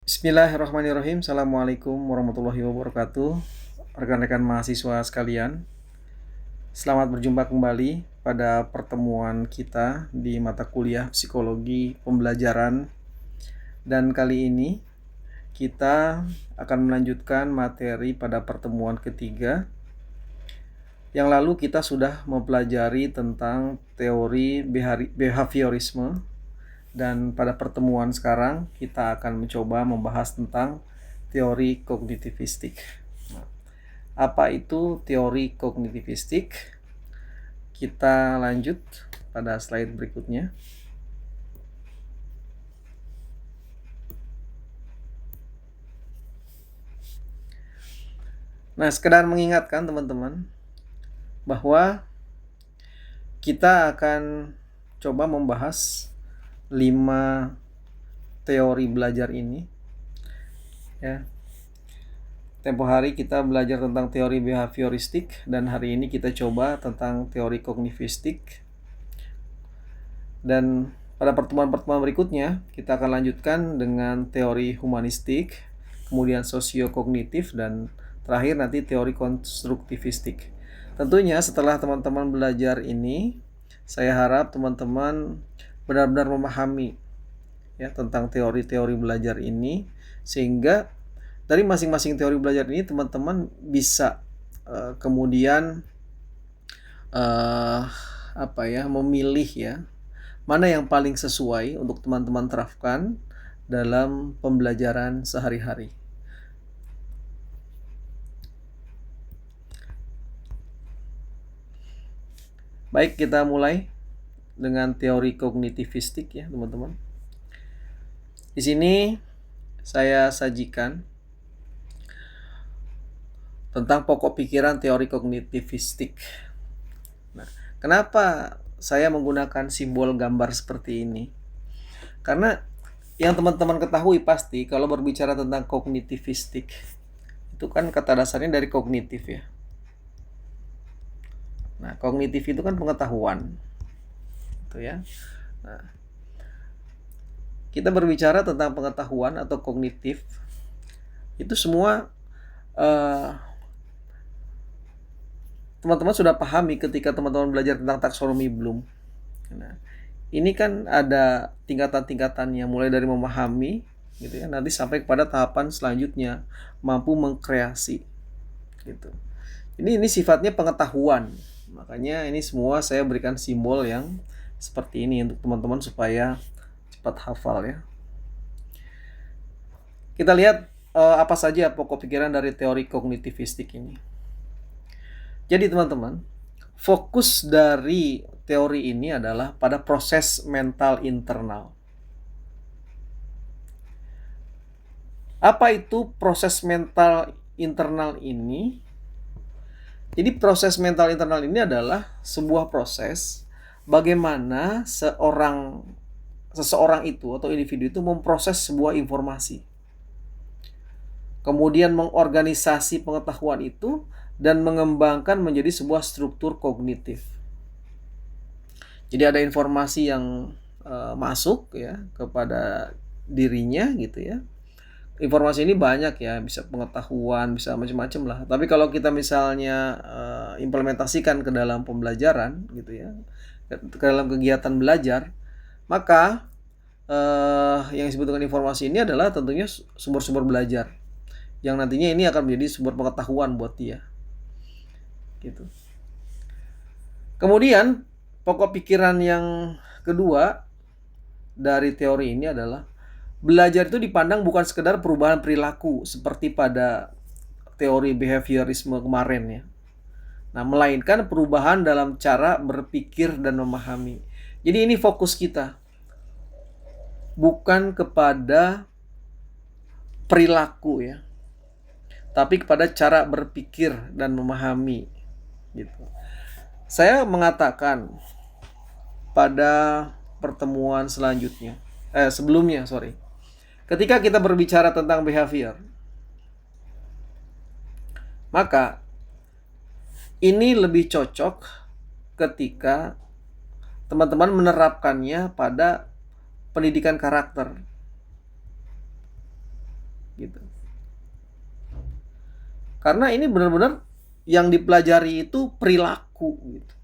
Bismillahirrahmanirrahim. Assalamualaikum warahmatullahi wabarakatuh. Rekan-rekan mahasiswa sekalian, selamat berjumpa kembali pada pertemuan kita di mata kuliah Psikologi Pembelajaran. Dan kali ini kita akan melanjutkan materi pada pertemuan ketiga. Yang lalu kita sudah mempelajari tentang teori behaviorisme. Dan pada pertemuan sekarang kita akan mencoba membahas tentang teori kognitivistik. Apa itu teori kognitivistik? Kita lanjut pada slide berikutnya. Nah, sekedar mengingatkan teman-teman bahwa kita akan coba membahas 5 teori belajar ini. Ya. Tempo hari kita belajar tentang teori behavioristik dan hari ini kita coba tentang teori kognitivistik. Dan pada pertemuan-pertemuan berikutnya kita akan lanjutkan dengan teori humanistik, kemudian sosiokognitif, dan terakhir nanti teori konstruktivistik. Tentunya setelah teman-teman belajar ini, saya harap teman-teman benar-benar memahami ya tentang teori-teori belajar ini, sehingga dari masing-masing teori belajar ini teman-teman bisa kemudian memilih ya mana yang paling sesuai untuk teman-teman terapkan dalam pembelajaran sehari-hari. Baik, kita mulai dengan teori kognitivistik ya teman-teman. Di sini saya sajikan tentang pokok pikiran teori kognitivistik. Nah, kenapa saya menggunakan simbol gambar seperti ini? Karena yang teman-teman ketahui pasti kalau berbicara tentang kognitivistik, itu kan kata dasarnya dari kognitif ya. Nah, kognitif itu kan pengetahuan. Itu ya. Nah, kita berbicara tentang pengetahuan atau kognitif, itu semua teman-teman sudah pahami ketika teman-teman belajar tentang taksonomi Bloom. Nah, ini kan ada tingkatan-tingkatannya, mulai dari memahami gitu ya, nanti sampai kepada tahapan selanjutnya mampu mengkreasi gitu. Ini sifatnya pengetahuan. Makanya ini semua saya berikan simbol yang seperti ini untuk teman-teman supaya cepat hafal ya. Kita lihat apa saja pokok pikiran dari teori kognitivistik ini. Jadi teman-teman, fokus dari teori ini adalah pada proses mental internal. Apa itu proses mental internal ini? Jadi proses mental internal ini adalah sebuah proses bagaimana seseorang itu atau individu itu memproses sebuah informasi. Kemudian mengorganisasi pengetahuan itu dan mengembangkan menjadi sebuah struktur kognitif. Jadi ada informasi yang masuk ya kepada dirinya gitu ya. Informasi ini banyak ya, bisa pengetahuan, bisa macam-macam lah. Tapi kalau kita misalnya implementasikan ke dalam pembelajaran gitu ya, ke dalam kegiatan belajar, maka yang disebut dengan informasi ini adalah tentunya sumber-sumber belajar yang nantinya ini akan menjadi sumber pengetahuan buat dia. Gitu. Kemudian pokok pikiran yang kedua dari teori ini adalah belajar itu dipandang bukan sekedar perubahan perilaku seperti pada teori behaviorisme kemarin ya. Nah, melainkan perubahan dalam cara berpikir dan memahami. Jadi ini fokus kita. Bukan kepada perilaku ya. Tapi kepada cara berpikir dan memahami gitu. Saya mengatakan pada pertemuan sebelumnya, ketika kita berbicara tentang behavior, maka ini lebih cocok ketika teman-teman menerapkannya pada pendidikan karakter. gitu. Karena ini benar-benar yang dipelajari itu perilaku gitu.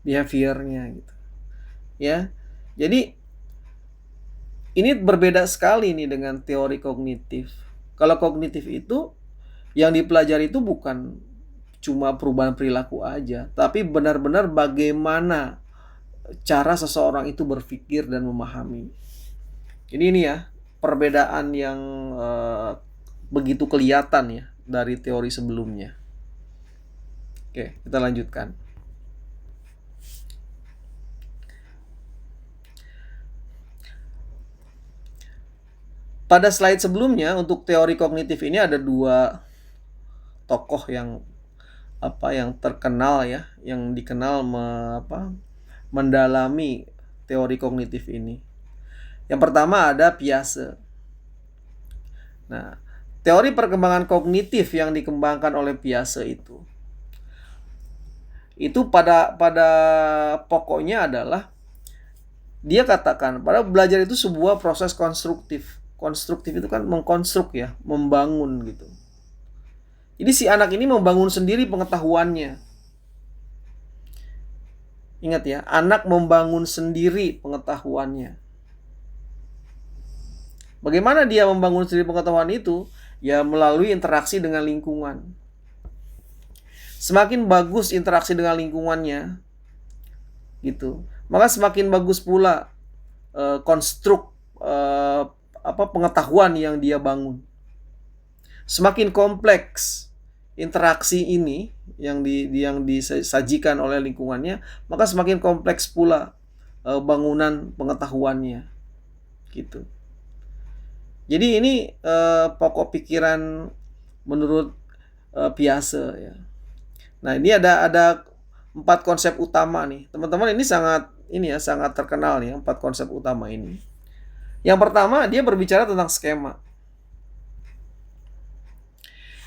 Behaviornya gitu. Ya. Jadi ini berbeda sekali nih dengan teori kognitif. Kalau kognitif itu yang dipelajari itu bukan cuma perubahan perilaku aja, tapi benar-benar bagaimana cara seseorang itu berpikir dan memahami. Jadi ini ya perbedaan yang begitu kelihatan ya dari teori sebelumnya. Oke, kita lanjutkan. Pada slide sebelumnya untuk teori kognitif ini ada dua tokoh yang terkenal ya, yang dikenal mendalami teori kognitif ini. Yang pertama ada Piaget. Nah, teori perkembangan kognitif yang dikembangkan oleh Piaget itu pada pokoknya adalah dia katakan pada belajar itu sebuah proses konstruktif. Konstruktif itu kan mengkonstruk ya, membangun gitu. Jadi si anak ini membangun sendiri pengetahuannya. Ingat ya, anak membangun sendiri pengetahuannya. Bagaimana dia membangun sendiri pengetahuan itu? Ya melalui interaksi dengan lingkungan. Semakin bagus interaksi dengan lingkungannya, gitu, maka semakin bagus pula konstruk pengetahuan yang dia bangun. Semakin kompleks interaksi ini yang disajikan oleh lingkungannya, maka semakin kompleks pula bangunan pengetahuannya, gitu. Jadi ini pokok pikiran menurut Piaget ya. Nah, ini ada 4 konsep utama nih. Teman-teman, ini sangat terkenal nih 4 konsep utama ini. Yang pertama, dia berbicara tentang skema.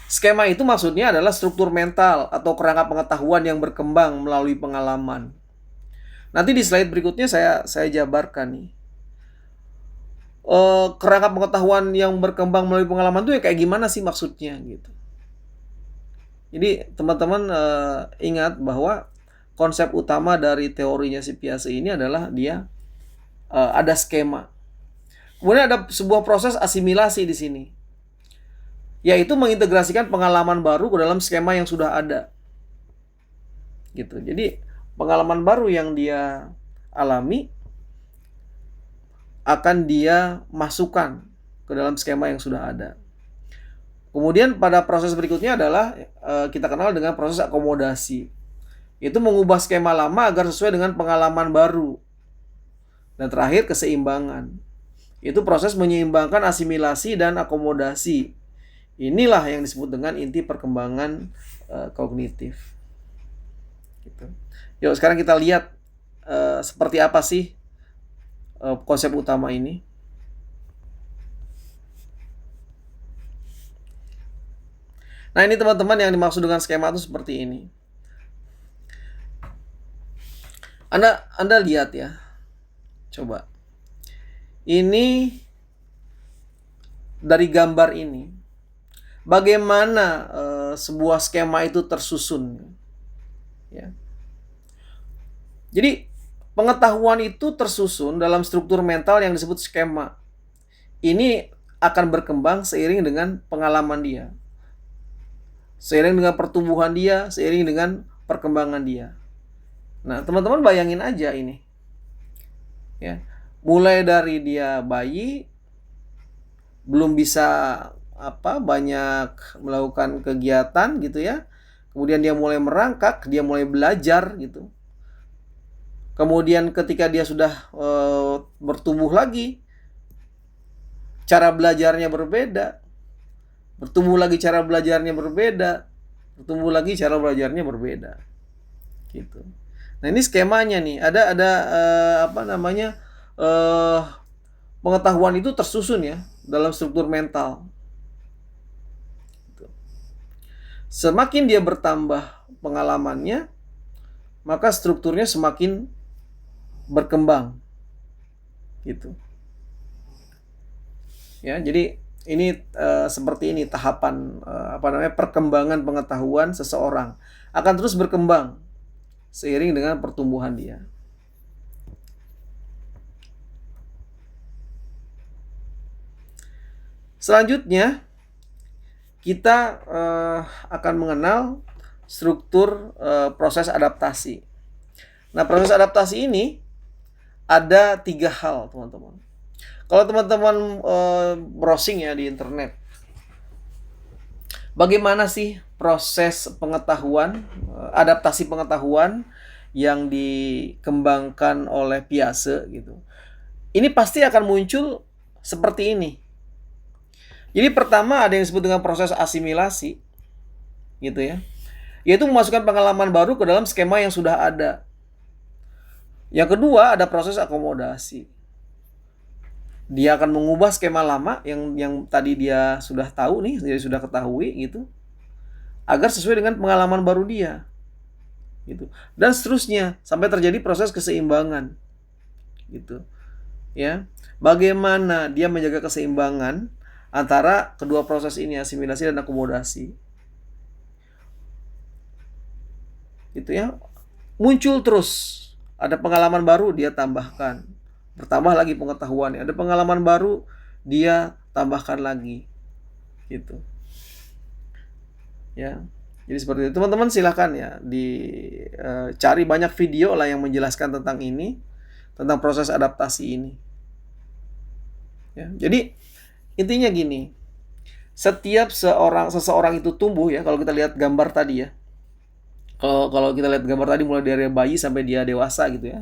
Skema itu maksudnya adalah struktur mental atau kerangka pengetahuan yang berkembang melalui pengalaman. Nanti di slide berikutnya saya jabarkan nih. Kerangka pengetahuan yang berkembang melalui pengalaman itu ya kayak gimana sih maksudnya gitu. Jadi teman-teman ingat bahwa konsep utama dari teorinya si Piaget ini adalah dia ada skema. Kemudian ada sebuah proses asimilasi di sini, yaitu mengintegrasikan pengalaman baru ke dalam skema yang sudah ada. Gitu. Jadi pengalaman baru yang dia alami akan dia masukkan ke dalam skema yang sudah ada. Kemudian pada proses berikutnya adalah kita kenal dengan proses akomodasi. Itu mengubah skema lama agar sesuai dengan pengalaman baru. Dan terakhir keseimbangan. Itu proses menyeimbangkan asimilasi dan akomodasi. Inilah yang disebut dengan inti perkembangan kognitif. Gitu. Yuk sekarang kita lihat seperti apa sih konsep utama ini. Nah, ini teman-teman yang dimaksud dengan skema itu seperti ini. Anda lihat ya. Coba. Ini dari gambar ini. Bagaimana sebuah skema itu tersusun. Ya. Jadi pengetahuan itu tersusun dalam struktur mental yang disebut skema. Ini akan berkembang seiring dengan pengalaman dia. Seiring dengan pertumbuhan dia, seiring dengan perkembangan dia. Nah, teman-teman bayangin aja ini. Ya. Mulai dari dia bayi, belum bisa banyak melakukan kegiatan gitu ya. Kemudian dia mulai merangkak, dia mulai belajar gitu. Kemudian ketika dia sudah bertumbuh lagi, cara belajarnya berbeda. Bertumbuh lagi cara belajarnya berbeda. Bertumbuh lagi cara belajarnya berbeda. Gitu. Nah, ini skemanya nih. Ada pengetahuan itu tersusun ya dalam struktur mental. Gitu. Semakin dia bertambah pengalamannya, maka strukturnya semakin berkembang. Gitu. Ya, jadi ini seperti ini tahapan perkembangan pengetahuan seseorang akan terus berkembang seiring dengan pertumbuhan dia. Selanjutnya kita akan mengenal struktur proses adaptasi. Nah, proses adaptasi ini ada 3 hal, teman-teman. Kalau teman-teman browsing ya di internet, bagaimana sih proses pengetahuan, adaptasi pengetahuan yang dikembangkan oleh Piaget gitu. Ini pasti akan muncul seperti ini. Jadi pertama ada yang disebut dengan proses asimilasi, gitu ya. Yaitu memasukkan pengalaman baru ke dalam skema yang sudah ada. Yang kedua ada proses akomodasi. Dia akan mengubah skema lama yang tadi dia sudah tahu nih, dia sudah ketahui gitu, agar sesuai dengan pengalaman baru dia. Gitu. Dan seterusnya sampai terjadi proses keseimbangan. Gitu. Ya. Bagaimana dia menjaga keseimbangan antara kedua proses ini, asimilasi dan akomodasi. Gitu ya. Muncul terus, ada pengalaman baru dia tambahkan. Bertambah lagi pengetahuannya. Ada pengalaman baru dia tambahkan lagi. Gitu. Ya. Jadi seperti itu. Teman-teman silakan ya cari banyak video lah yang menjelaskan tentang ini, tentang proses adaptasi ini. Ya. Jadi intinya gini. Setiap seseorang itu tumbuh ya, kalau kita lihat gambar tadi ya. Kalau kita lihat gambar tadi mulai dari bayi sampai dia dewasa gitu ya.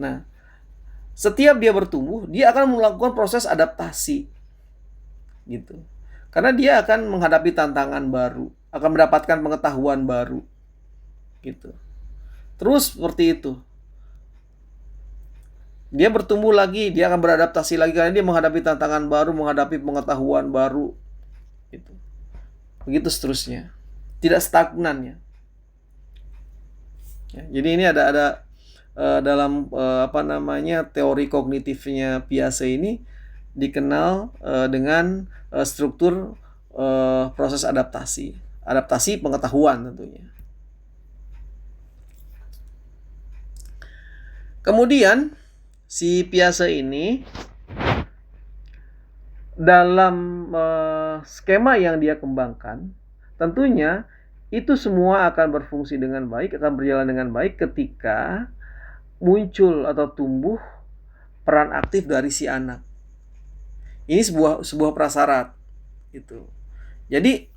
Nah, setiap dia bertumbuh, dia akan melakukan proses adaptasi. Gitu. Karena dia akan menghadapi tantangan baru, akan mendapatkan pengetahuan baru. Gitu. Terus seperti itu. Dia bertumbuh lagi, dia akan beradaptasi lagi karena dia menghadapi tantangan baru, menghadapi pengetahuan baru. Gitu. Begitu seterusnya. Tidak stagnan ya. Ya, jadi ini ada dalam teori kognitifnya Piaget ini dikenal dengan struktur proses adaptasi pengetahuan tentunya. Kemudian si Piaget ini dalam skema yang dia kembangkan tentunya itu semua akan berfungsi dengan baik, akan berjalan dengan baik ketika muncul atau tumbuh peran aktif dari si anak. Ini sebuah prasyarat gitu. Jadi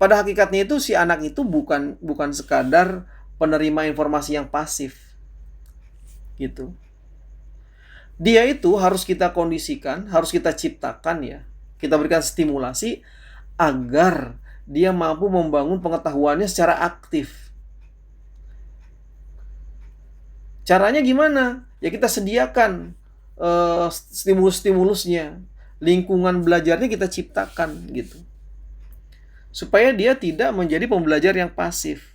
pada hakikatnya itu si anak itu bukan sekadar penerima informasi yang pasif. Gitu. Dia itu harus kita kondisikan, harus kita ciptakan ya. Kita berikan stimulasi agar dia mampu membangun pengetahuannya secara aktif. Caranya gimana? Ya kita sediakan stimulus-stimulusnya, lingkungan belajarnya kita ciptakan gitu. Supaya dia tidak menjadi pembelajar yang pasif.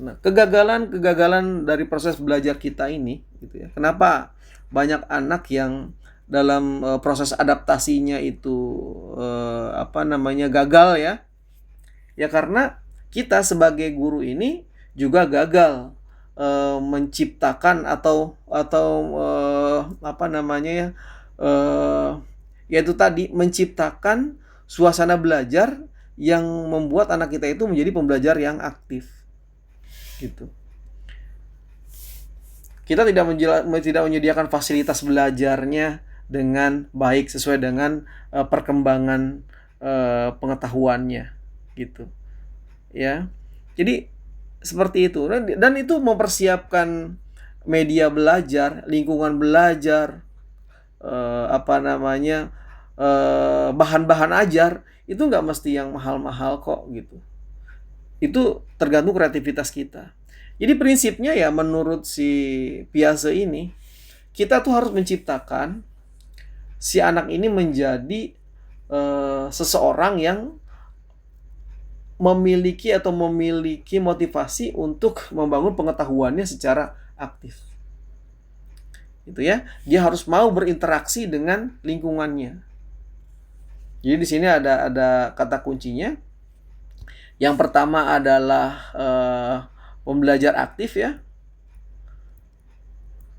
Nah, kegagalan dari proses belajar kita ini gitu ya. Kenapa banyak anak yang dalam proses adaptasinya itu gagal ya? Ya karena kita sebagai guru ini juga gagal menciptakan yaitu tadi menciptakan suasana belajar yang membuat anak kita itu menjadi pembelajar yang aktif. Gitu. Kita tidak menyediakan fasilitas belajarnya dengan baik sesuai dengan perkembangan pengetahuannya gitu. Ya. Jadi seperti itu dan itu mempersiapkan media belajar, lingkungan belajar, bahan-bahan ajar itu nggak mesti yang mahal-mahal kok gitu. Itu tergantung kreativitas kita. Jadi prinsipnya ya menurut si Piaget ini, kita tuh harus menciptakan si anak ini menjadi seseorang yang memiliki motivasi untuk membangun pengetahuannya secara aktif. gitu ya. Dia harus mau berinteraksi dengan lingkungannya. Jadi di sini ada kata kuncinya. Yang pertama adalah pembelajar aktif ya,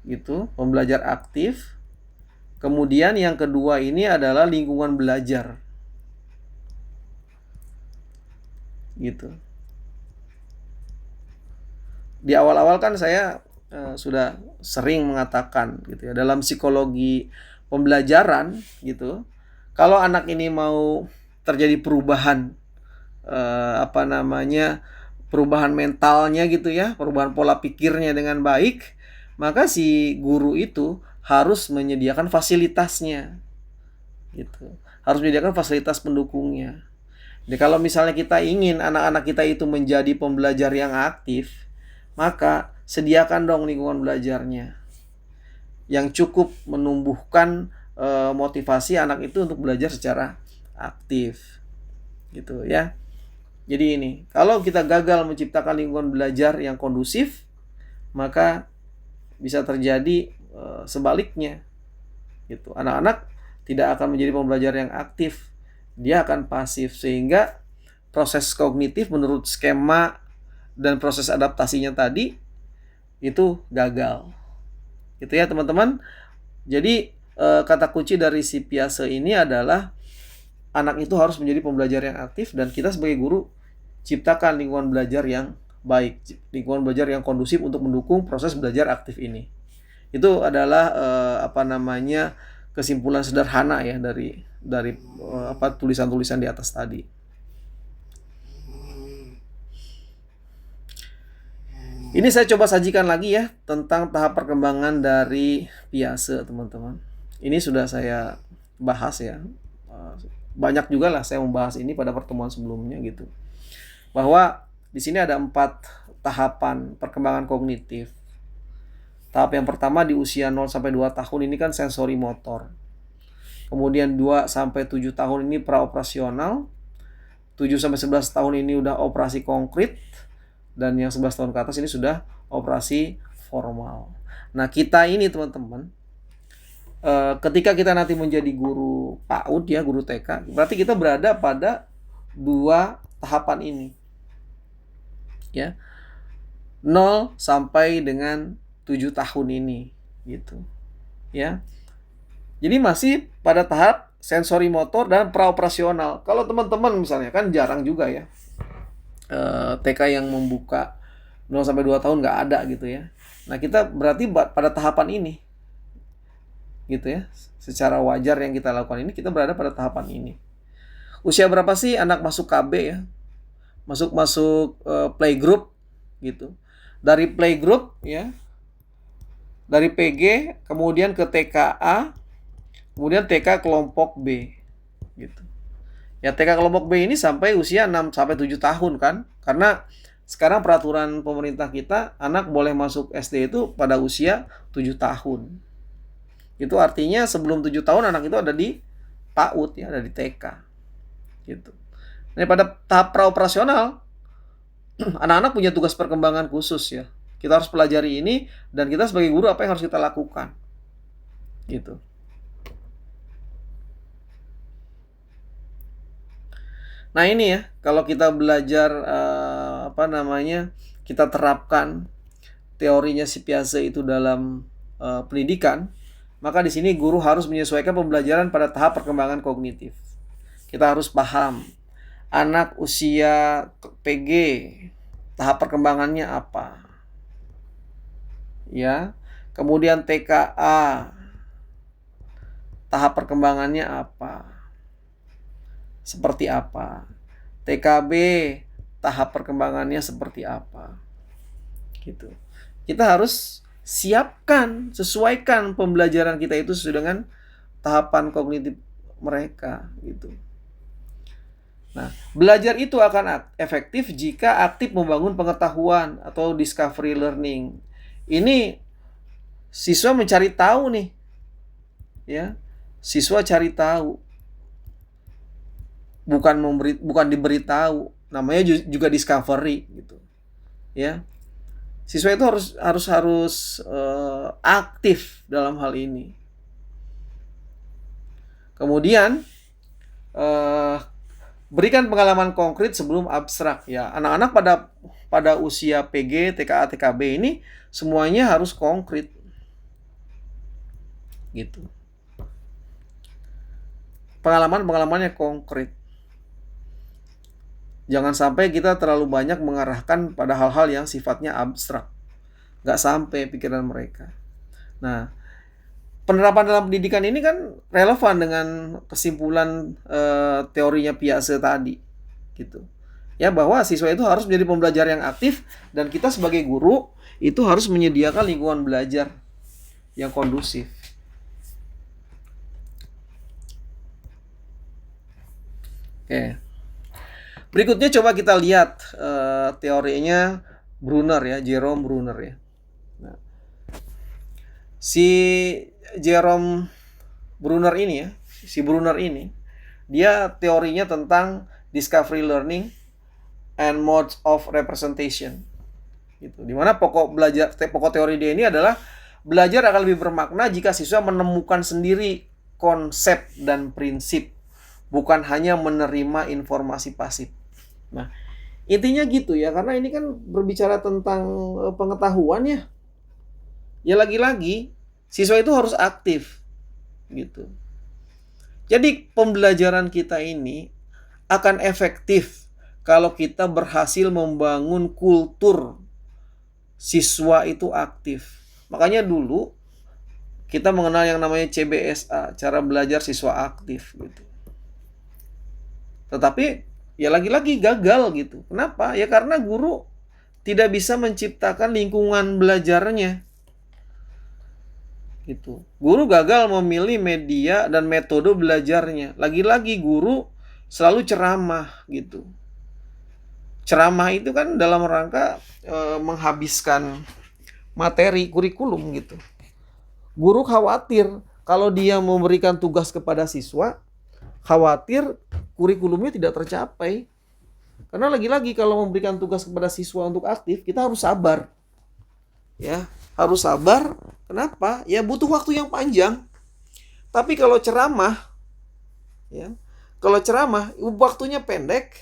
gitu, pembelajar aktif. Kemudian yang kedua ini adalah lingkungan belajar, gitu. Di awal-awal kan saya sudah sering mengatakan gitu ya, dalam psikologi pembelajaran gitu, kalau anak ini mau terjadi perubahan perubahan mentalnya gitu ya, perubahan pola pikirnya dengan baik, maka si guru itu harus menyediakan fasilitasnya gitu. Harus menyediakan fasilitas pendukungnya. Jadi kalau misalnya kita ingin anak-anak kita itu menjadi pembelajar yang aktif, maka sediakan dong lingkungan belajarnya yang cukup menumbuhkan motivasi anak itu untuk belajar secara aktif. Gitu ya. Jadi ini, kalau kita gagal menciptakan lingkungan belajar yang kondusif, maka bisa terjadi sebaliknya. Gitu. Anak-anak tidak akan menjadi pembelajar yang aktif. Dia akan pasif, sehingga proses kognitif menurut skema dan proses adaptasinya tadi itu gagal. Gitu ya, teman-teman. Jadi kata kunci dari si Piaget ini adalah anak itu harus menjadi pembelajar yang aktif, dan kita sebagai guru ciptakan lingkungan belajar yang baik, lingkungan belajar yang kondusif untuk mendukung proses belajar aktif ini. Itu adalah kesimpulan sederhana ya dari tulisan-tulisan di atas tadi. Ini saya coba sajikan lagi ya tentang tahap perkembangan dari Piaget, teman-teman. Ini sudah saya bahas ya. Banyak juga lah saya membahas ini pada pertemuan sebelumnya gitu. Bahwa di sini ada 4 tahapan perkembangan kognitif. Tahap yang pertama di usia 0 sampai 2 tahun ini kan sensori motor. Kemudian 2 sampai 7 tahun ini praoperasional. 7 sampai 11 tahun ini udah operasi konkret, dan yang 11 tahun ke atas ini sudah operasi formal. Nah, kita ini teman-teman, ketika kita nanti menjadi guru PAUD ya, guru TK, berarti kita berada pada 2 tahapan ini. Ya. 0 sampai dengan 7 tahun ini gitu. Ya. Jadi masih pada tahap sensori motor dan praoperasional. Kalau teman-teman misalnya kan jarang juga ya TK yang membuka 0 sampai 2 tahun, nggak ada gitu ya. Nah, kita berarti pada tahapan ini gitu ya. Secara wajar yang kita lakukan ini, kita berada pada tahapan ini. Usia berapa sih anak masuk KB ya? Masuk playgroup gitu. Dari playgroup ya, dari PG kemudian ke TKA, kemudian TK kelompok B gitu. Ya, TK kelompok B ini sampai usia 6 sampai 7 tahun kan? Karena sekarang peraturan pemerintah kita, anak boleh masuk SD itu pada usia 7 tahun. Itu artinya sebelum 7 tahun anak itu ada di PAUD ya, ada di TK. Gitu. Nah, pada tahap praoperasional anak-anak punya tugas perkembangan khusus ya. Kita harus pelajari ini, dan kita sebagai guru apa yang harus kita lakukan. Gitu. Nah, ini ya, kalau kita belajar kita terapkan teorinya si Piaget itu dalam pendidikan, maka di sini guru harus menyesuaikan pembelajaran pada tahap perkembangan kognitif. Kita harus paham anak usia PG tahap perkembangannya apa. Ya. Kemudian TKA tahap perkembangannya apa? Seperti apa? TKB tahap perkembangannya seperti apa? Gitu. Kita harus siapkan, sesuaikan pembelajaran kita itu sesuai dengan tahapan kognitif mereka gitu. Nah, belajar itu akan efektif jika aktif membangun pengetahuan atau discovery learning. Ini siswa mencari tahu nih. Ya. Siswa cari tahu. Bukan diberitahu. Namanya juga discovery gitu. Ya. Siswa itu harus aktif dalam hal ini. Kemudian berikan pengalaman konkret sebelum abstrak ya. Anak-anak pada usia PG, TKA, TKB ini semuanya harus konkret. Gitu. Pengalaman-pengalamannya konkret. Jangan sampai kita terlalu banyak mengarahkan pada hal-hal yang sifatnya abstrak. Nggak sampai pikiran mereka. Nah, penerapan dalam pendidikan ini kan relevan dengan kesimpulan teorinya Piaget tadi. Gitu. Ya, bahwa siswa itu harus menjadi pembelajar yang aktif dan kita sebagai guru itu harus menyediakan lingkungan belajar yang kondusif. Oke. Berikutnya coba kita lihat teorinya Brunner ya, Jerome Brunner ya. Nah, si Jerome Brunner ini ya, dia teorinya tentang discovery learning and modes of representation. Gitu. Dimana pokok teori dia ini adalah belajar akan lebih bermakna jika siswa menemukan sendiri konsep dan prinsip, bukan hanya menerima informasi pasif. Nah, intinya gitu ya, karena ini kan berbicara tentang pengetahuan ya. Ya lagi-lagi siswa itu harus aktif gitu. Jadi pembelajaran kita ini akan efektif kalau kita berhasil membangun kultur siswa itu aktif. Makanya dulu kita mengenal yang namanya CBSA, cara belajar siswa aktif gitu. Tetapi ya lagi-lagi gagal gitu. Kenapa? Ya karena guru tidak bisa menciptakan lingkungan belajarnya. Gitu. Guru gagal memilih media dan metode belajarnya. Lagi-lagi guru selalu ceramah gitu. Ceramah itu kan dalam rangka menghabiskan materi kurikulum gitu. Guru khawatir kalau dia memberikan tugas kepada siswa, khawatir kurikulumnya tidak tercapai. Karena lagi-lagi kalau memberikan tugas kepada siswa untuk aktif, kita harus sabar. Ya, harus sabar. Kenapa? Ya butuh waktu yang panjang. Tapi kalau ceramah, ya, waktunya pendek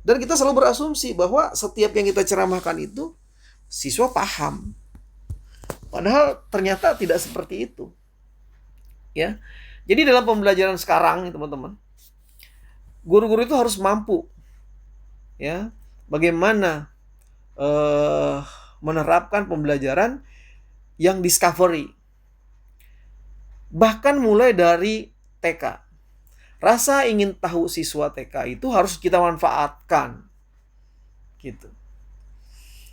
dan kita selalu berasumsi bahwa setiap yang kita ceramahkan itu siswa paham. Padahal ternyata tidak seperti itu. Ya. Jadi dalam pembelajaran sekarang, teman-teman, guru-guru itu harus mampu ya bagaimana menerapkan pembelajaran yang discovery. Bahkan mulai dari TK. Rasa ingin tahu siswa TK itu harus kita manfaatkan. Gitu.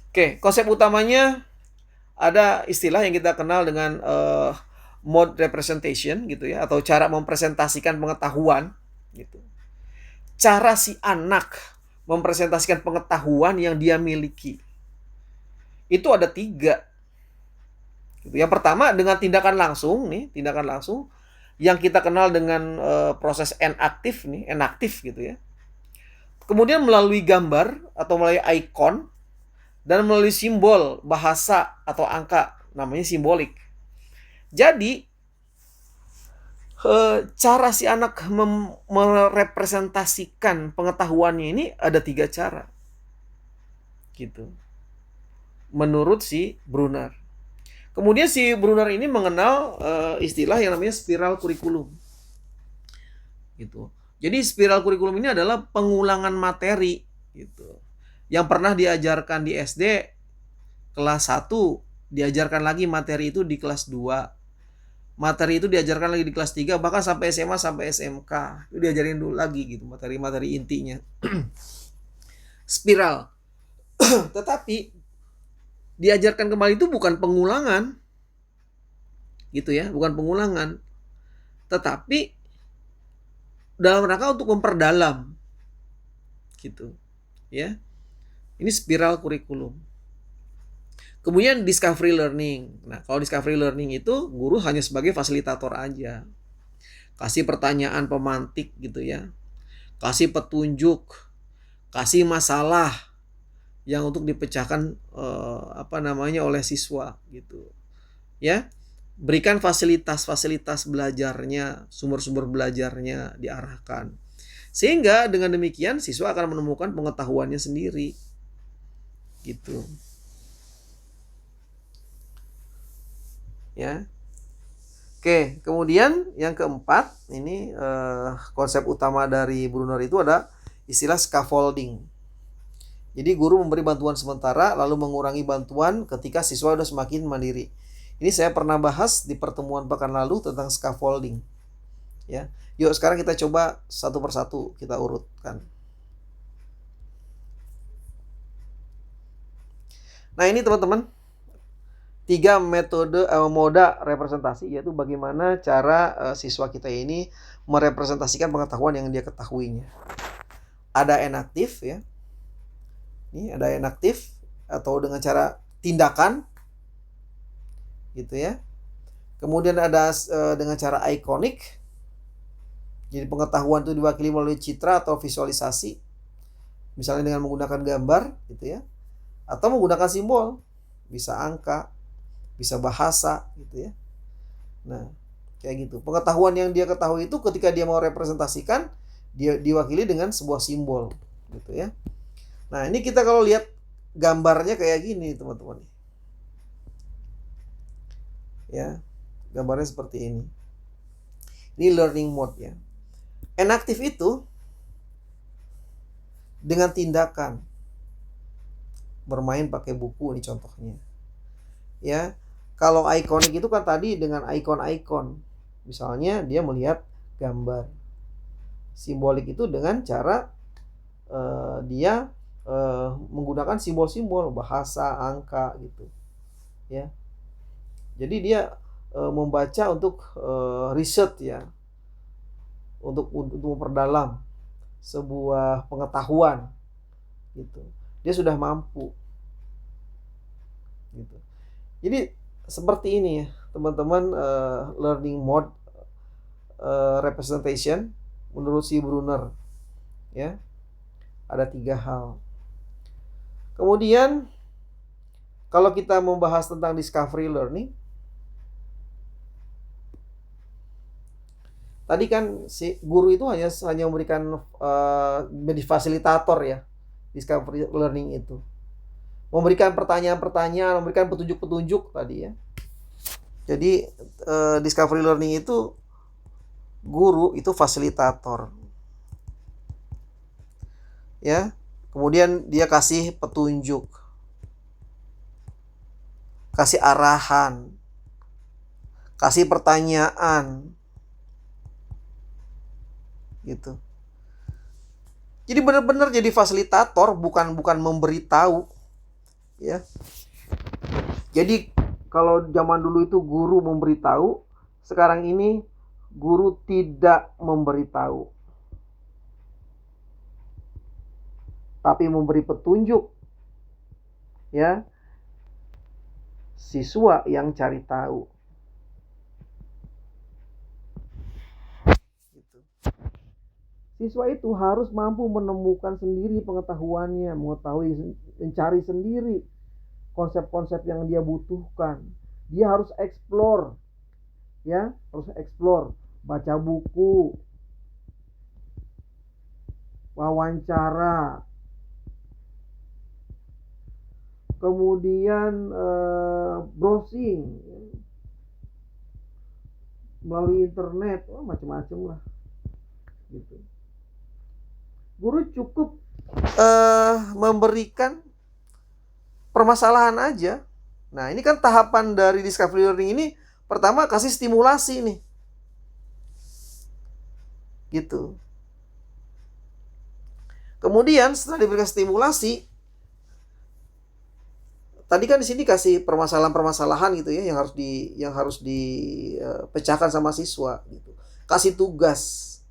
Oke, konsep utamanya ada istilah yang kita kenal dengan mode representation gitu ya, atau cara mempresentasikan pengetahuan gitu. Cara si anak mempresentasikan pengetahuan yang dia miliki. Itu ada 3. Gitu. Yang pertama dengan tindakan langsung yang kita kenal dengan proses enaktif gitu ya. Kemudian melalui gambar atau melalui ikon dan melalui simbol, bahasa atau angka, namanya simbolik. Jadi cara si anak merepresentasikan pengetahuannya ini ada 3 cara. Gitu. Menurut si Brunner. Kemudian si Brunner ini mengenal istilah yang namanya spiral kurikulum. Gitu. Jadi spiral kurikulum ini adalah pengulangan materi gitu. Yang pernah diajarkan di SD kelas 1, diajarkan lagi materi itu di kelas 2. Materi itu diajarkan lagi di kelas 3, bahkan sampai SMA sampai SMK. Itu diajarin dulu lagi gitu, materi-materi intinya. Spiral. Tetapi diajarkan kembali itu bukan pengulangan. Gitu ya, bukan pengulangan. Tetapi dalam rangka untuk memperdalam. Gitu. Ya. Ini spiral kurikulum. Kemudian discovery learning. Nah, kalau discovery learning itu guru hanya sebagai fasilitator aja. Kasih pertanyaan pemantik gitu ya. Kasih petunjuk. Kasih masalah yang untuk dipecahkan oleh siswa gitu. Ya. Berikan fasilitas-fasilitas belajarnya, sumber-sumber belajarnya diarahkan. Sehingga dengan demikian siswa akan menemukan pengetahuannya sendiri. Gitu. Ya. Oke, kemudian yang keempat, ini konsep utama dari Brunner itu ada istilah scaffolding. Jadi guru memberi bantuan sementara lalu mengurangi bantuan ketika siswa sudah semakin mandiri. Ini saya pernah bahas di pertemuan pekan lalu tentang scaffolding. Ya. Yuk sekarang kita coba satu persatu kita urutkan. Nah, ini teman-teman, 3 moda representasi, yaitu bagaimana cara siswa kita ini merepresentasikan pengetahuan yang dia ketahuinya. Ada enaktif ya. Ini ada enaktif atau dengan cara tindakan gitu ya. Kemudian ada dengan cara ikonik. Jadi pengetahuan itu diwakili melalui citra atau visualisasi. Misalnya dengan menggunakan gambar gitu ya. Atau menggunakan simbol. Bisa angka, bisa bahasa gitu ya. Nah, kayak gitu. Pengetahuan yang dia ketahui itu ketika dia mau representasikan, dia diwakili dengan sebuah simbol gitu ya. Nah, ini kita kalau lihat gambarnya kayak gini, teman-teman. Ya, gambarnya seperti ini. Ini learning mode ya. Enaktif itu dengan tindakan. Bermain pakai buku, ini contohnya. Ya, kalau ikonik itu kan tadi dengan ikon-ikon. Misalnya dia melihat gambar. Simbolik itu dengan cara dia menggunakan simbol-simbol, bahasa, angka gitu. Ya. Jadi dia membaca untuk riset ya. Untuk memperdalam sebuah pengetahuan gitu. Dia sudah mampu. Gitu. Jadi seperti ini ya, teman-teman, learning mode representation menurut si Brunner ya. Ada 3 hal. Kemudian kalau kita membahas tentang discovery learning, tadi kan si guru itu hanya memberikan menjadi fasilitator ya, discovery learning itu. Memberikan pertanyaan-pertanyaan, memberikan petunjuk-petunjuk tadi ya. Jadi discovery learning itu guru itu fasilitator. Ya. Kemudian dia kasih petunjuk. Kasih arahan. Kasih pertanyaan. Gitu. Jadi benar-benar jadi fasilitator, bukan memberitahu. Ya. Jadi kalau zaman dulu itu guru memberitahu, sekarang ini guru tidak memberitahu, tapi memberi petunjuk. Ya. Siswa yang cari tahu. Gitu. Siswa itu harus mampu menemukan sendiri pengetahuannya, mencari sendiri konsep-konsep yang dia butuhkan. Dia harus explore. Ya, harus explore, baca buku, wawancara, kemudian browsing melalui internet, macam-macam lah gitu. Guru cukup memberikan permasalahan aja. Nah, ini kan tahapan dari discovery learning ini. Pertama kasih stimulasi nih. Gitu. Kemudian setelah diberikan stimulasi, tadi kan di sini kasih permasalahan-permasalahan gitu ya yang harus dipecahkan sama siswa gitu. Kasih tugas.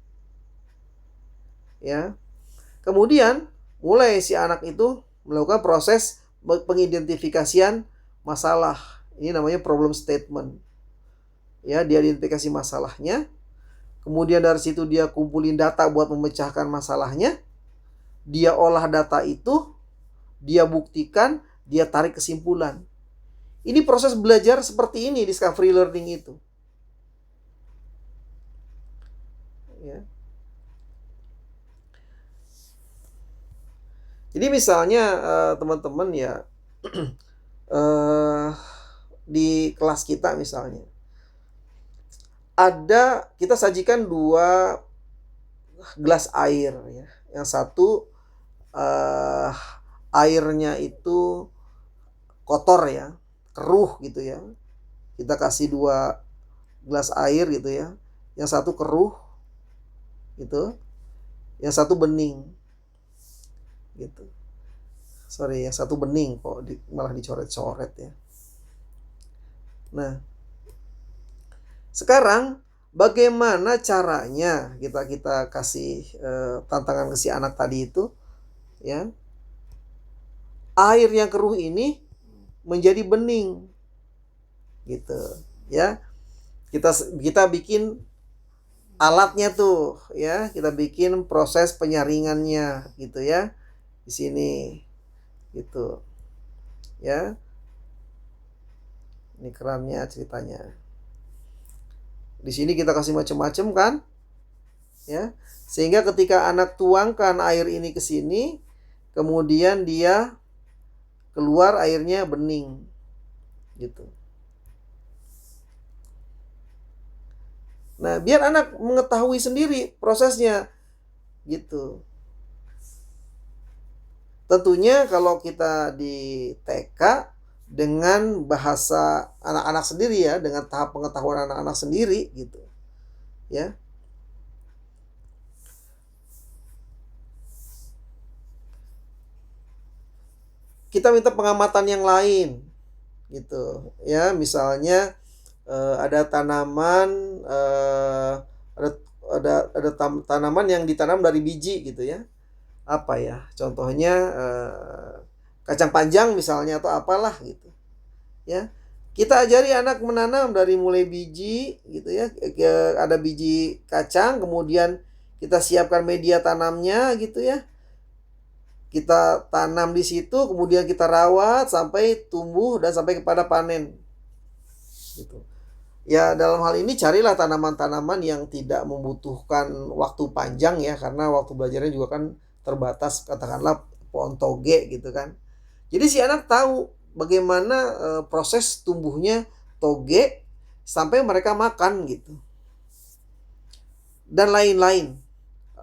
Ya. Kemudian mulai si anak itu melakukan proses pengidentifikasian masalah. Ini namanya problem statement. Ya, dia identifikasi masalahnya. Kemudian dari situ dia kumpulin data buat memecahkan masalahnya. Dia olah data itu, dia buktikan, dia tarik kesimpulan. Ini proses belajar seperti ini, discovery learning itu. Ya. Jadi misalnya teman-teman ya di kelas kita misalnya ada, kita sajikan 2 gelas air ya. Yang satu airnya itu kotor ya, keruh gitu ya. Kita kasih 2 gelas air gitu ya. Yang satu keruh gitu, yang satu bening gitu. Sorry, yang satu bening kok malah dicoret-coret ya. Nah, sekarang bagaimana caranya kita kasih tantangan ke si anak tadi itu ya. Air yang keruh ini menjadi bening gitu ya. Kita bikin alatnya tuh ya, kita bikin proses penyaringannya gitu ya di sini gitu ya. Ini kerannya ceritanya. Di sini kita kasih macam-macam kan ya, sehingga ketika anak tuangkan air ini ke sini, kemudian dia keluar airnya bening gitu. Nah, biar anak mengetahui sendiri prosesnya gitu. Tentunya kalau kita di TK dengan bahasa anak-anak sendiri ya, dengan tahap pengetahuan anak-anak sendiri gitu. Ya. Kita minta pengamatan yang lain gitu. Ya, misalnya ada tanaman ada tanaman yang ditanam dari biji gitu ya. Apa ya? Contohnya kacang panjang misalnya atau apalah gitu. Ya. Kita ajari anak menanam dari mulai biji gitu ya. Ada biji kacang, kemudian kita siapkan media tanamnya gitu ya. Kita tanam di situ, kemudian kita rawat sampai tumbuh dan sampai kepada panen. Gitu. Ya, dalam hal ini carilah tanaman-tanaman yang tidak membutuhkan waktu panjang ya, karena waktu belajarnya juga kan terbatas, katakanlah pohon toge gitu kan. Jadi si anak tahu bagaimana proses tumbuhnya toge sampai mereka makan gitu. Dan lain-lain.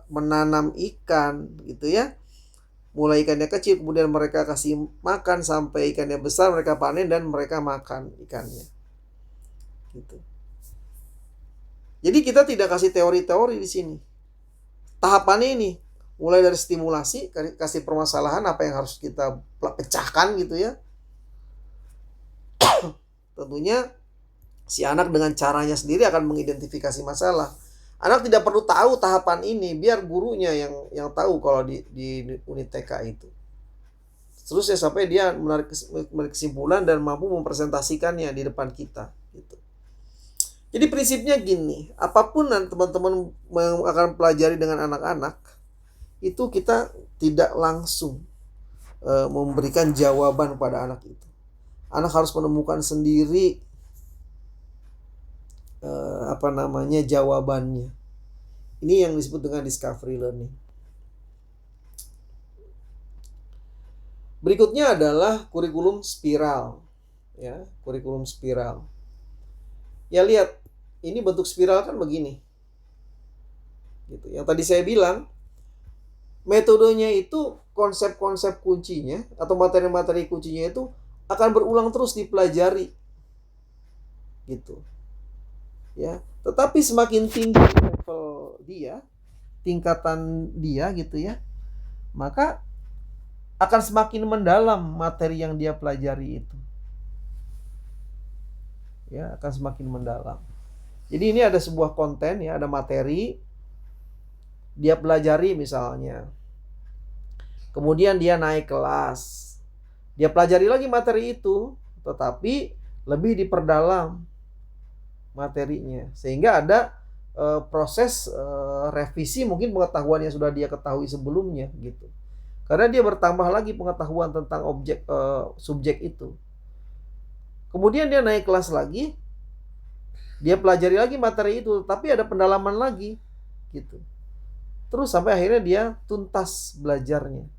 Menanam ikan gitu ya. Mulai ikannya kecil, kemudian mereka kasih makan sampai ikannya besar, mereka panen dan mereka makan ikannya. Gitu. Jadi kita tidak kasih teori-teori di sini. Tahapannya ini, mulai dari stimulasi, kasih permasalahan apa yang harus kita pecahkan gitu ya. Tentunya si anak dengan caranya sendiri akan mengidentifikasi masalah. Anak tidak perlu tahu tahapan ini, biar gurunya yang tahu kalau di unit TK itu. Terus ya sampai dia menarik kesimpulan dan mampu mempresentasikannya di depan kita gitu. Jadi prinsipnya gini, apapun yang teman-teman akan pelajari dengan anak-anak, itu kita tidak langsung memberikan jawaban pada anak itu. Anak harus menemukan sendiri jawabannya. Ini yang disebut dengan discovery learning. Berikutnya adalah kurikulum spiral. Ya, kurikulum spiral. Ya lihat, ini bentuk spiral kan begini. Gitu. Yang tadi saya bilang, metodenya itu konsep-konsep kuncinya atau materi-materi kuncinya itu akan berulang terus dipelajari. Gitu. Ya, tetapi semakin tinggi level dia, tingkatan dia gitu ya, maka akan semakin mendalam materi yang dia pelajari itu. Ya, akan semakin mendalam. Jadi ini ada sebuah konten ya, ada materi dia pelajari misalnya. Kemudian dia naik kelas. Dia pelajari lagi materi itu, tetapi lebih diperdalam materinya. Sehingga ada proses revisi mungkin pengetahuan yang sudah dia ketahui sebelumnya gitu. Karena dia bertambah lagi pengetahuan tentang subjek itu. Kemudian dia naik kelas lagi, dia pelajari lagi materi itu, tapi ada pendalaman lagi gitu. Terus sampai akhirnya dia tuntas belajarnya.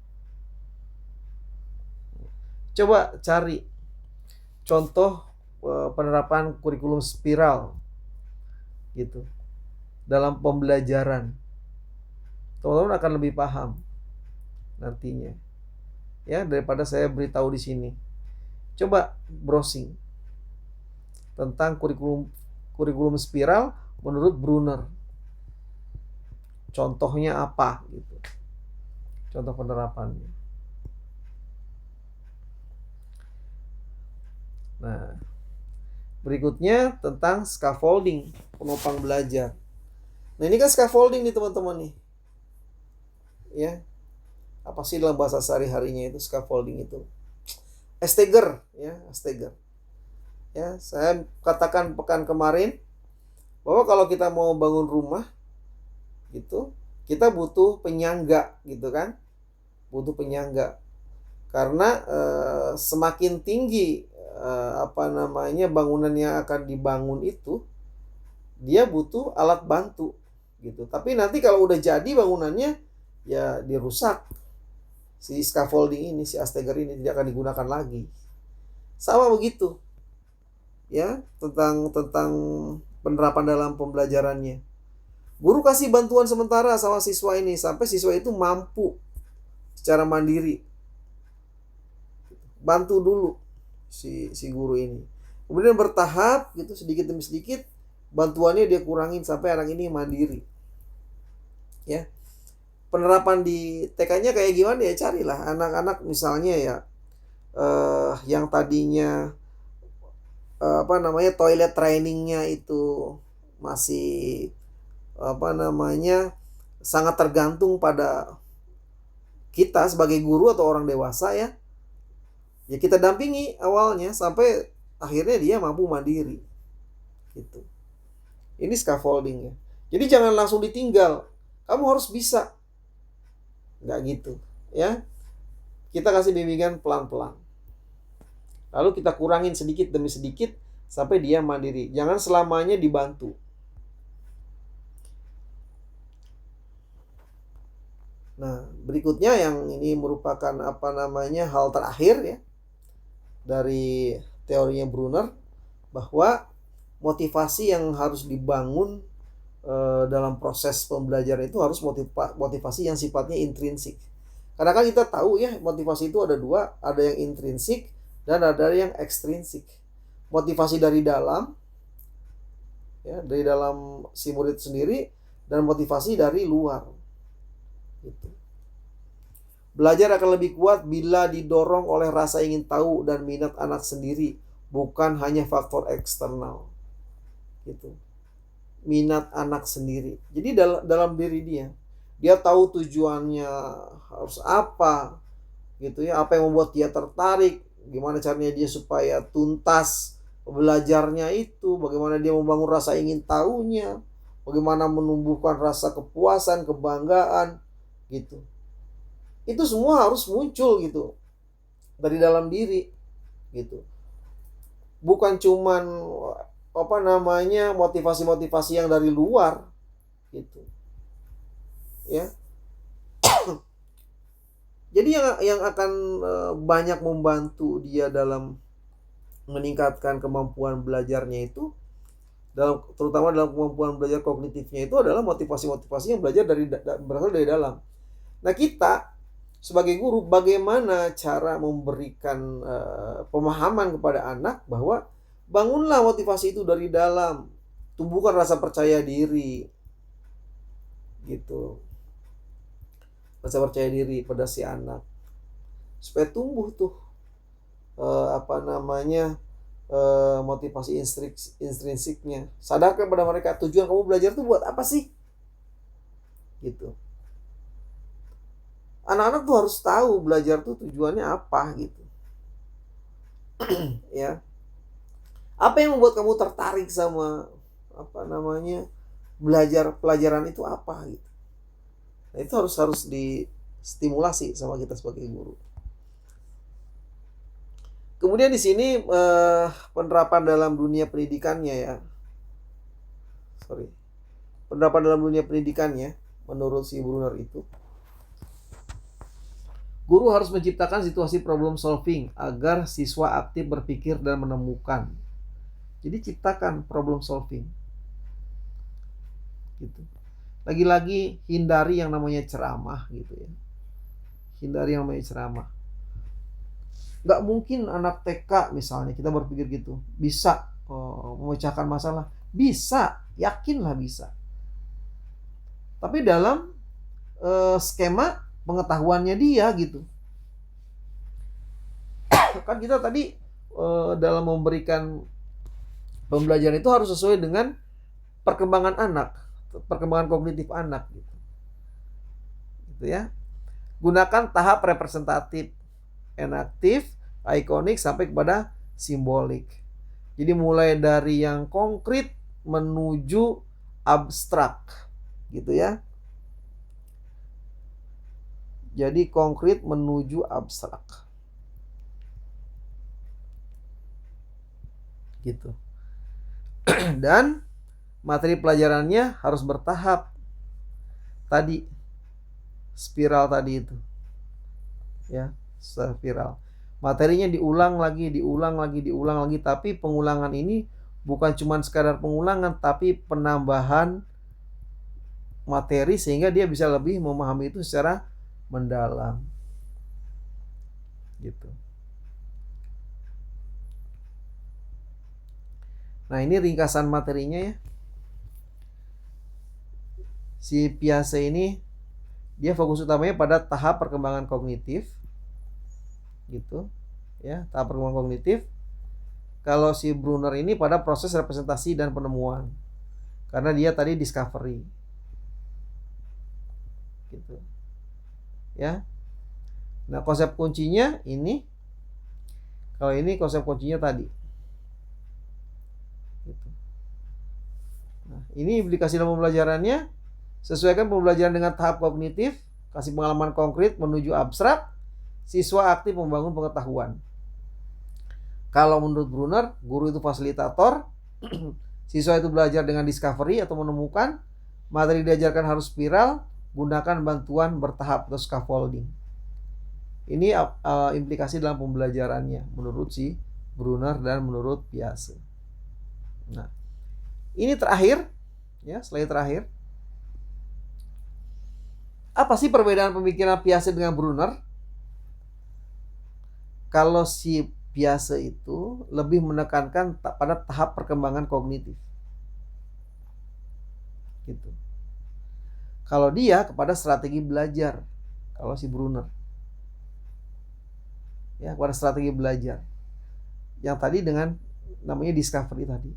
Coba cari contoh penerapan kurikulum spiral gitu dalam pembelajaran. Teman-teman akan lebih paham nantinya. Ya, daripada saya beritahu di sini. Coba browsing tentang kurikulum spiral menurut Brunner. Contohnya apa gitu. Contoh penerapannya. Nah, berikutnya tentang scaffolding, penopang belajar. Nah, ini kan scaffolding nih teman-teman nih. Ya. Apa sih dalam bahasa sehari-harinya itu scaffolding itu? Steiger, ya, Steiger. Ya, saya katakan pekan kemarin bahwa kalau kita mau bangun rumah gitu, kita butuh penyangga gitu kan? Butuh penyangga. Karena semakin tinggi bangunan yang akan dibangun itu, dia butuh alat bantu gitu. Tapi nanti kalau udah jadi bangunannya, ya dirusak. Si scaffolding ini, si Steiger ini tidak akan digunakan lagi. Sama begitu. Ya, tentang penerapan dalam pembelajarannya. Guru kasih bantuan sementara sama siswa ini sampai siswa itu mampu secara mandiri. Bantu dulu si guru ini. Kemudian bertahap gitu, sedikit demi sedikit bantuannya dia kurangin sampai anak ini mandiri. Ya. Penerapan di TK-nya kayak gimana ya, carilah anak-anak misalnya ya yang tadinya toilet trainingnya itu masih sangat tergantung pada kita sebagai guru atau orang dewasa ya. Ya kita dampingi awalnya sampai akhirnya dia mampu mandiri. Gitu. Ini scaffolding ya. Jadi jangan langsung ditinggal. Kamu harus bisa. Nggak gitu ya. Kita kasih bimbingan pelan-pelan. Lalu kita kurangin sedikit demi sedikit sampai dia mandiri. Jangan selamanya dibantu. Nah, berikutnya yang ini merupakan hal terakhir ya dari teorinya Brunner, bahwa motivasi yang harus dibangun dalam proses pembelajaran itu harus motivasi yang sifatnya intrinsik. Karena kan kita tahu ya, motivasi itu ada dua, ada yang intrinsik dan ada yang ekstrinsik. Motivasi dari dalam, ya, dari dalam si murid sendiri, dan motivasi dari luar. Gitu. Belajar akan lebih kuat bila didorong oleh rasa ingin tahu dan minat anak sendiri, bukan hanya faktor eksternal. Gitu. Minat anak sendiri. Jadi dalam diri dia tahu tujuannya harus apa, gitu ya, apa yang membuat dia tertarik, gimana caranya dia supaya tuntas belajarnya itu, bagaimana dia membangun rasa ingin tahunya, bagaimana menumbuhkan rasa kepuasan, kebanggaan, gitu. Itu semua harus muncul gitu dari dalam diri, gitu. Bukan cuman motivasi-motivasi yang dari luar gitu. Ya. Jadi yang akan banyak membantu dia dalam meningkatkan kemampuan belajarnya itu, terutama dalam kemampuan belajar kognitifnya itu, adalah motivasi-motivasi yang berasal dari dalam. Nah, kita sebagai guru bagaimana cara memberikan pemahaman kepada anak bahwa bangunlah motivasi itu dari dalam. Tumbuhkan rasa percaya diri. Gitu. Rasa percaya diri pada si anak. Supaya tumbuh tuh motivasi intrinsiknya. Sadarkan pada mereka tujuan kamu belajar itu buat apa sih? Gitu. Anak-anak tuh harus tahu belajar tuh tujuannya apa gitu. Ya. Apa yang membuat kamu tertarik sama belajar pelajaran itu apa gitu. Nah, itu harus stimulasi sama kita sebagai guru. Kemudian di sini penerapan dalam dunia pendidikannya ya. Penerapan dalam dunia pendidikannya menurut si Brunner itu, guru harus menciptakan situasi problem solving agar siswa aktif berpikir dan menemukan. Jadi ciptakan problem solving. Gitu. Lagi-lagi hindari yang namanya ceramah gitu ya. Hindari yang namanya ceramah. Gak mungkin anak TK misalnya kita berpikir gitu bisa memecahkan masalah. Bisa, yakinlah bisa. Tapi dalam skema pengetahuannya dia gitu. Kan kita tadi dalam memberikan pembelajaran itu harus sesuai dengan perkembangan anak, perkembangan kognitif anak gitu. Gitu ya. Gunakan tahap representatif, enaktif, ikonik sampai kepada simbolik. Jadi mulai dari yang konkret menuju abstrak gitu ya. Jadi konkret menuju abstrak. Gitu. Dan materi pelajarannya harus bertahap. Tadi spiral tadi itu. Ya, spiral. Materinya diulang lagi, tapi pengulangan ini bukan cuma sekadar pengulangan, tapi penambahan materi sehingga dia bisa lebih memahami itu secara mendalam. Gitu. Nah, ini ringkasan materinya ya. Si Piaget ini dia fokus utamanya pada tahap perkembangan kognitif. Gitu. Ya, tahap perkembangan kognitif. Kalau si Brunner ini pada proses representasi dan penemuan. Karena dia tadi discovery. Gitu. Ya. Nah, konsep kuncinya ini. Kalau ini konsep kuncinya tadi. Gitu. Nah, ini implikasi dalam pembelajarannya. Sesuaikan pembelajaran dengan tahap kognitif, kasih pengalaman konkret menuju abstrak, siswa aktif membangun pengetahuan. Kalau menurut Brunner, guru itu fasilitator, siswa itu belajar dengan discovery atau menemukan, materi diajarkan harus spiral, gunakan bantuan bertahap atau scaffolding. Ini implikasi dalam pembelajarannya menurut si Brunner dan menurut Piaget. Nah, ini terakhir, ya, slide terakhir. Apa sih perbedaan pemikiran Piaget dengan Brunner? Kalau si Piaget itu lebih menekankan pada tahap perkembangan kognitif. Gitu. Kalau dia kepada strategi belajar. Kalau si Brunner. Ya, kepada strategi belajar. Yang tadi dengan namanya discovery tadi.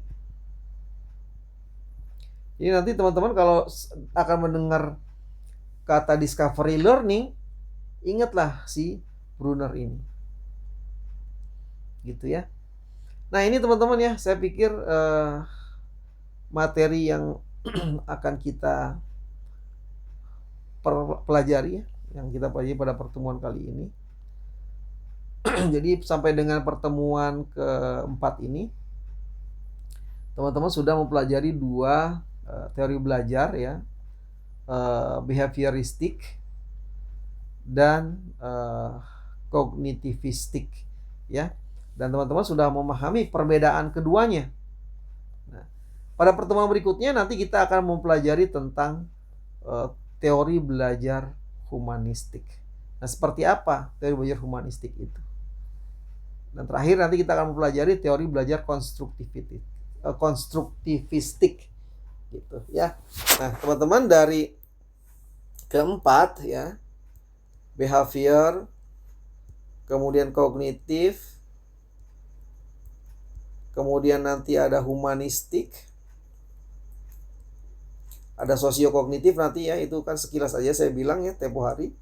Jadi nanti teman-teman kalau akan mendengar kata discovery learning, ingatlah si Brunner ini. Gitu ya. Nah, ini teman-teman ya, saya pikir materi yang akan kita pelajari ya, yang kita pelajari pada pertemuan kali ini. Jadi sampai dengan pertemuan keempat ini, teman-teman sudah mempelajari dua teori belajar ya. Behavioristik dan kognitivistik ya, dan teman-teman sudah memahami perbedaan keduanya. Nah, pada pertemuan berikutnya nanti kita akan mempelajari tentang teori belajar humanistik. Nah, seperti apa teori belajar humanistik itu? Dan terakhir nanti kita akan mempelajari teori belajar konstruktivistik gitu ya. Nah, teman-teman dari keempat ya, behavior, kemudian kognitif, kemudian nanti ada humanistik, ada sosiokognitif nanti ya, itu kan sekilas aja saya bilang ya tempo hari,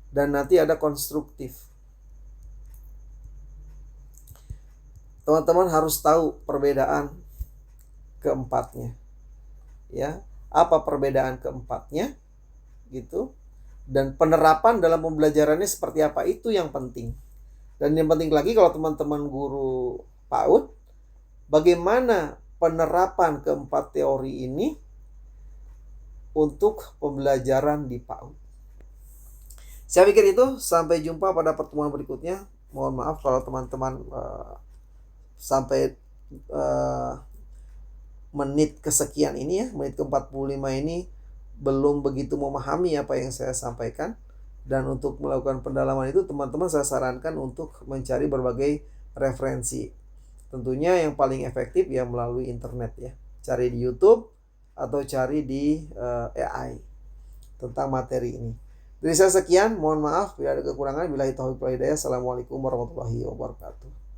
dan nanti ada konstruktif. Teman-teman harus tahu perbedaan keempatnya. Ya, apa perbedaan keempatnya? Gitu. Dan penerapan dalam pembelajarannya seperti apa, itu yang penting. Dan yang penting lagi kalau teman-teman guru PAUD, bagaimana penerapan keempat teori ini untuk pembelajaran di PAUD. Saya pikir itu. Sampai jumpa pada pertemuan berikutnya. Mohon maaf kalau teman-teman sampai menit kesekian ini ya, menit ke-45 ini belum begitu memahami apa yang saya sampaikan. Dan untuk melakukan pendalaman itu, teman-teman saya sarankan untuk mencari berbagai referensi. Tentunya yang paling efektif ya melalui internet ya. Cari di YouTube atau cari di AI tentang materi ini. Dari saya sekian, mohon maaf bila ada kekurangan. Billahi taufiq wal hidayah. Assalamualaikum warahmatullahi wabarakatuh.